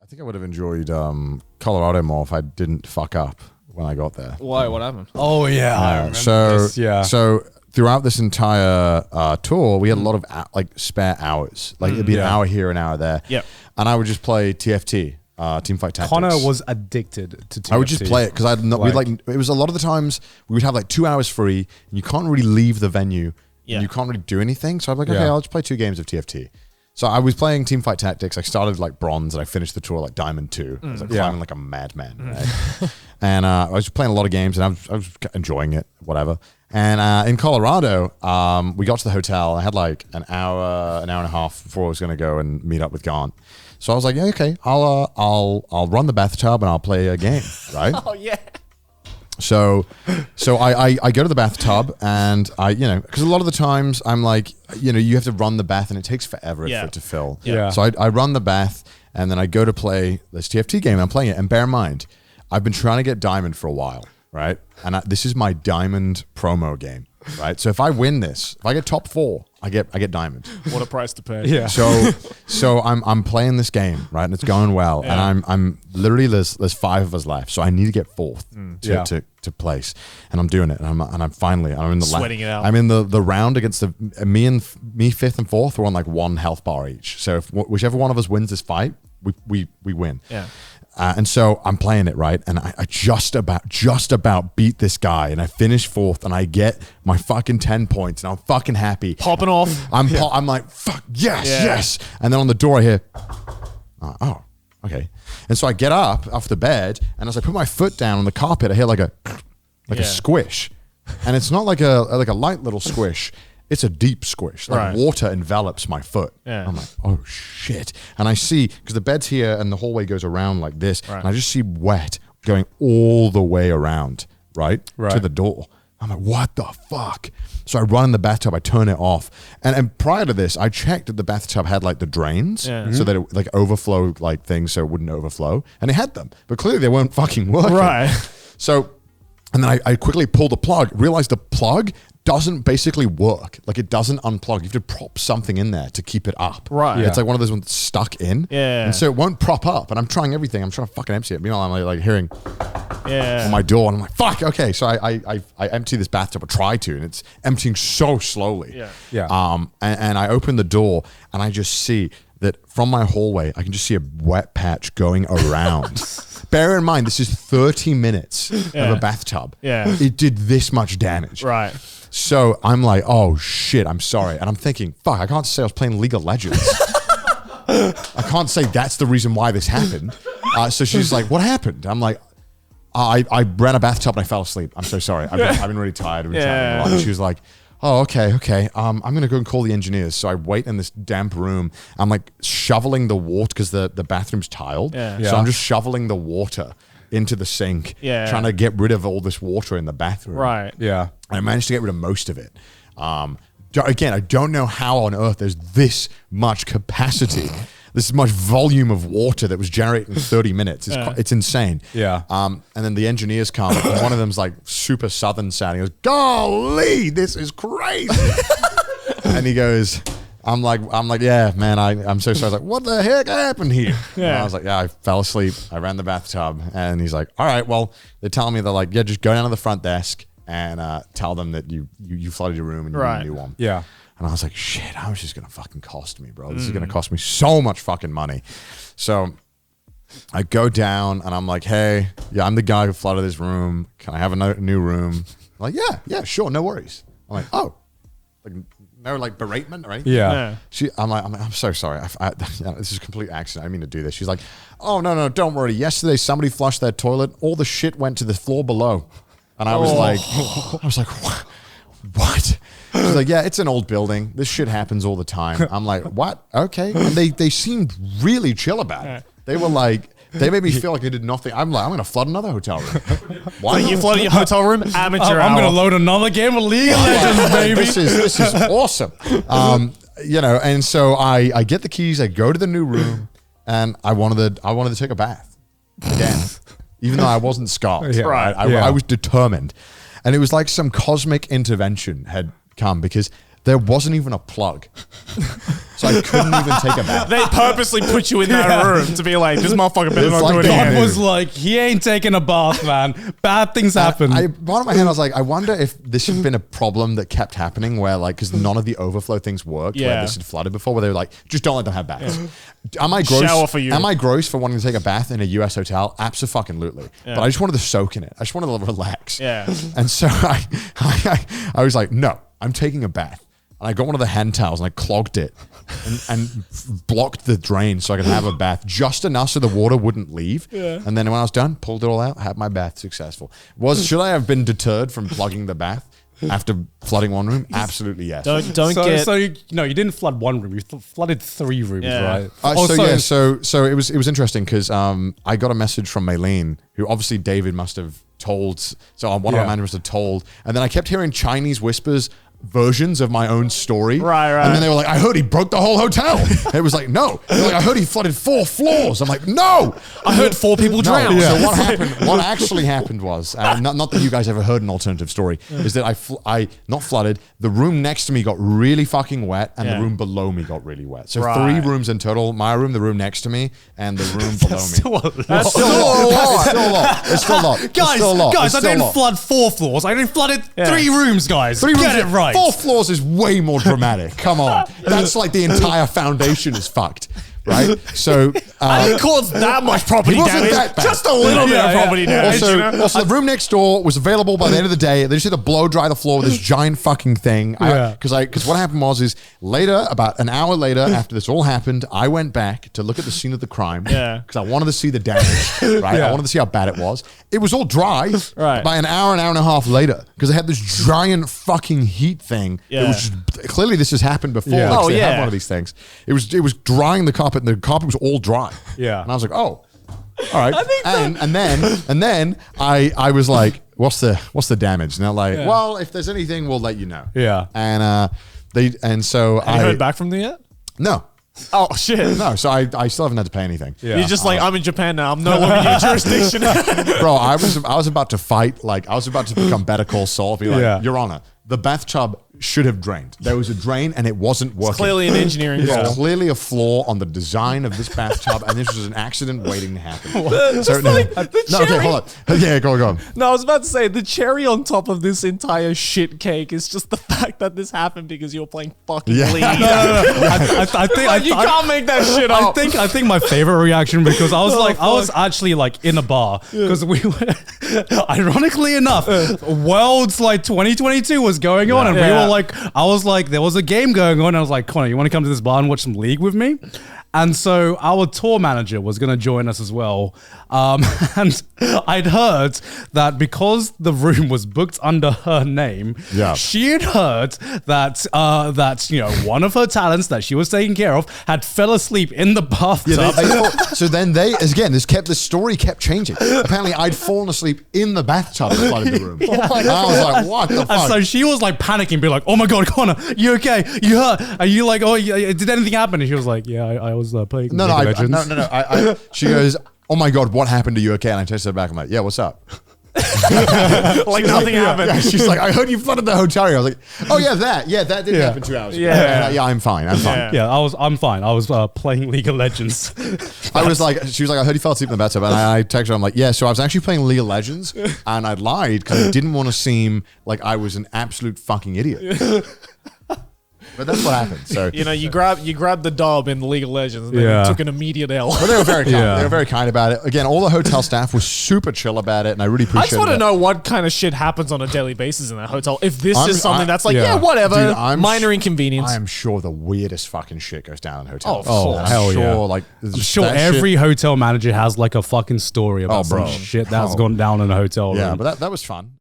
I think I would have enjoyed Colorado more if I didn't fuck up when I got there. Why? What happened? Oh yeah, I remember this. Yeah. So throughout this entire tour, we had a lot of spare hours. Like it'd be an hour here, an hour there. Yep. And I would just play TFT, Teamfight Tactics. Connor was addicted to TFT. I would just play it because I'd not. It was a lot of the times we would have like 2 hours free, and you can't really leave the venue. Yeah. And you can't really do anything. So I'm like, okay, I'll just play 2 games of TFT. So I was playing Teamfight Tactics. I started like bronze and I finished the tour like Diamond 2. I was like climbing like a madman, right? And I was playing a lot of games and I was enjoying it, whatever. And in Colorado, we got to the hotel. I had like an hour and a half before I was going to go and meet up with Gaunt. So I was like, yeah, okay, I'll run the bathtub and I'll play a game, right? Oh yeah. So I go to the bathtub and because a lot of the times I'm like, you have to run the bath and it takes forever for it to fill. Yeah. So I run the bath and then I go to play this TFT game and I'm playing it. And bear in mind, I've been trying to get Diamond for a while, right? And this is my Diamond promo game, right? So if I win this, if I get top 4, I get Diamond. What a price to pay. Yeah. So I'm playing this game, right? And it's going well. Yeah. And I'm literally there's 5 of us left. So I need to get 4th to place. And I'm doing it. And I'm finally in the sweating it out. I'm in the round against me 5th and 4th. We're on like 1 health bar each. So if whichever one of us wins this fight, we win. Yeah. And so I'm playing it, right? And I just about beat this guy, and I finish 4th, and I get my fucking 10 points, and I'm fucking happy. Popping off. I'm like, fuck, yes. And then on the door I hear, oh, okay. And so I get up off the bed, and as I put my foot down on the carpet, I hear like a squish. And it's not like a light little squish. It's a deep squish. Like water envelops my foot. Yeah. I'm like, oh shit. And I see, because the bed's here and the hallway goes around like this. Right. And I just see wet going all the way around, right? To the door. I'm like, what the fuck? So I run in the bathtub, I turn it off. And prior to this, I checked that the bathtub had like the drains so that it like overflow like things so it wouldn't overflow. And it had them. But clearly they weren't fucking working. Right. So, and then I quickly pull the plug, realized the plug doesn't basically work. Like it doesn't unplug. You have to prop something in there to keep it up. Right. Yeah. It's like one of those ones that's stuck in. Yeah. And so it won't prop up. And I'm trying everything. I'm trying to fucking empty it. Meanwhile, I'm like hearing on my door. And I'm like, fuck, okay. So I empty this bathtub, or try to, and it's emptying so slowly. Yeah. Yeah. And I open the door and I just see that from my hallway, I can just see a wet patch going around. Bear in mind, this is 30 minutes of a bathtub. Yeah. It did this much damage. Right. So I'm like, oh shit, I'm sorry. And I'm thinking, fuck, I can't say I was playing League of Legends. I can't say that's the reason why this happened. So she's like, what happened? I'm like, I ran a bathtub and I fell asleep. I'm so sorry. I've been really tired. I've been traveling a lot. And she was like, oh, okay. I'm going to go and call the engineers. So I wait in this damp room. I'm like shoveling the water because the bathroom's tiled. Yeah. So I'm just shoveling the water into the sink, trying to get rid of all this water in the bathroom. Right. Yeah. And I managed to get rid of most of it. Again, I don't know how on earth there's this much capacity, this much volume of water that was generated in 30 minutes. It's insane. Yeah. And then the engineers come, and one of them's like super southern sounding. He goes, golly, this is crazy. And he goes, I'm like, yeah, man, I'm so sorry. I was like, what the heck happened here? Yeah. And I was like, yeah, I fell asleep. I ran the bathtub. And he's like, all right, well, they're telling me, they're like, yeah, just go down to the front desk and tell them that you flooded your room and you need a new one. Yeah. And I was like, shit, how much is going to fucking cost me, bro? This is going to cost me so much fucking money. So I go down and I'm like, hey, I'm the guy who flooded this room. Can I have a new room? I'm like, yeah, sure, no worries. I'm like, oh, like no like beratement, right? Yeah. I'm so sorry. This is a complete accident. I didn't mean to do this. She's like, oh, no, don't worry. Yesterday somebody flushed their toilet. All the shit went to the floor below. And I was like, what? She's like, yeah, it's an old building. This shit happens all the time. I'm like, what? Okay. And they seemed really chill about it. They were like, they made me feel like I did nothing. I'm like, I'm going to flood another hotel room. Why? So you flooded your hotel room? Amateur I'm going to load another game of League of Legends, baby. This is awesome. And so I get the keys. I go to the new room, and I wanted to take a bath again, even though I wasn't scarred. Yeah. Right. I was determined. And it was like some cosmic intervention had come because there wasn't even a plug. So I couldn't even take a bath. They purposely put you in that room to be like, this motherfucker better It's not like do it they again. knew. was like, he ain't taking a bath, man. Bad things happen. Bottom of my head, I was like, I wonder if this had been a problem that kept happening where like, because none of the overflow things worked, where Yeah. this had flooded before, where they were like, just don't let them have baths. Am I gross? Shower for you. Am I gross for wanting to take a bath in a US hotel? Abso-fucking-lutely. But I just wanted to soak in it. I just wanted to relax. Yeah. And so I was like, no, I'm taking a bath. And I got one of the hand towels and I clogged it and blocked the drain so I could have a bath just enough so the water wouldn't leave. Yeah. And then when I was done, pulled it all out, had my bath successful. Should I have been deterred from plugging the bath after flooding one room? Absolutely yes. So you didn't flood one room. You flooded 3 rooms, right? So it was interesting because I got a message from Maylene, who obviously David must have told. So one of my managers must have told, and then I kept hearing Chinese whispers. Versions of my own story. Right. And then they were like, I heard he broke the whole hotel. It was like, no. They're like, I heard he flooded 4 floors. I'm like, no. I heard 4 people drown. So what happened? What actually happened was, not that you guys ever heard an alternative story, is that I not flooded. The room next to me got really fucking wet, and the room below me got really wet. So 3 rooms in total: my room, the room next to me, and the room below me. That's still a lot. It's still a lot. Guys, I didn't flood 4 floors. I didn't flooded 3 rooms, guys. 3 rooms. Get it right. 4 floors is way more dramatic. Come on. That's like the entire foundation is fucked. Right? So I didn't cause that much property it wasn't damage. that bad. Just a little bit of property damage. Also, the room next door was available by the end of the day. They just had to blow dry the floor with this giant fucking thing. Because what happened is later, about an hour later, after this all happened, I went back to look at the scene of the crime. Because I wanted to see the damage. Right? I wanted to see how bad it was. It was all dry. Right. By an hour and a half later, because they had this giant fucking heat thing. It was clearly this has happened before. Like, they had one of these things. It was drying the carpet, and the carpet was all dry. Yeah. And I was like, oh, all right. And then I was like, what's the damage? And they're like, well, if there's anything, we'll let you know. Yeah. And so Have you heard back from them yet? No. Oh shit. No, so I still haven't had to pay anything. Yeah. You're just like, I'm in Japan now. I'm no longer in your jurisdiction. Bro, I was about to fight, like I was about to become Better Call Saul, be like, Your Honor, the bathtub should have drained. There was a drain and it wasn't working. It's clearly an engineering There's flaw. clearly a flaw on the design of this bathtub, and this was an accident waiting to happen. Okay, hold on. Yeah, go on. No, I was about to say, the cherry on top of this entire shit cake is just the fact that this happened because you were playing fucking League. I think You can't make that shit up. I think my favorite reaction, because I was actually like in a bar because we were, ironically enough, Worlds like 2022 was going on, and we were like, there was a game going on, and I was like, Connor, you want to come to this bar and watch some League with me? And so our tour manager was going to join us as well. And I'd heard that because the room was booked under her name, she had heard that one of her talents that she was taking care of had fell asleep in the bathtub. So then the story kept changing. Apparently, I'd fallen asleep in the bathtub in front of the room. And I was like, what the fuck? And so she was like panicking, be like, oh my God, Connor, you okay? You hurt? Are you like, oh, did anything happen? And she was like, yeah, I was playing League of Legends. She goes, oh my God, what happened to you? Okay. And I texted her back. I'm like, yeah, what's up? Like nothing happened. Yeah, she's like, I heard you flooded the hotel. I was like, oh yeah, that did happen 2 hours ago. Yeah, I'm fine. I'm fine. I was playing League of Legends. She was like, I heard you fell asleep in the bathtub. And I texted her, I'm like, yeah, so I was actually playing League of Legends, and I lied because I didn't want to seem like I was an absolute fucking idiot. But that's what happened. So you grabbed the dub in League of Legends and then you took an immediate L. But they were very kind. They were very kind about it. Again, all the hotel staff was super chill about it, and I really appreciate it. I just want to know what kind of shit happens on a daily basis in that hotel. If this is something that's like, whatever, dude, minor inconvenience. I am sure the weirdest fucking shit goes down in hotels. Hell yeah. Like, I'm sure every hotel manager has like a fucking story about some shit that's gone down in a hotel room. Yeah, but that was fun.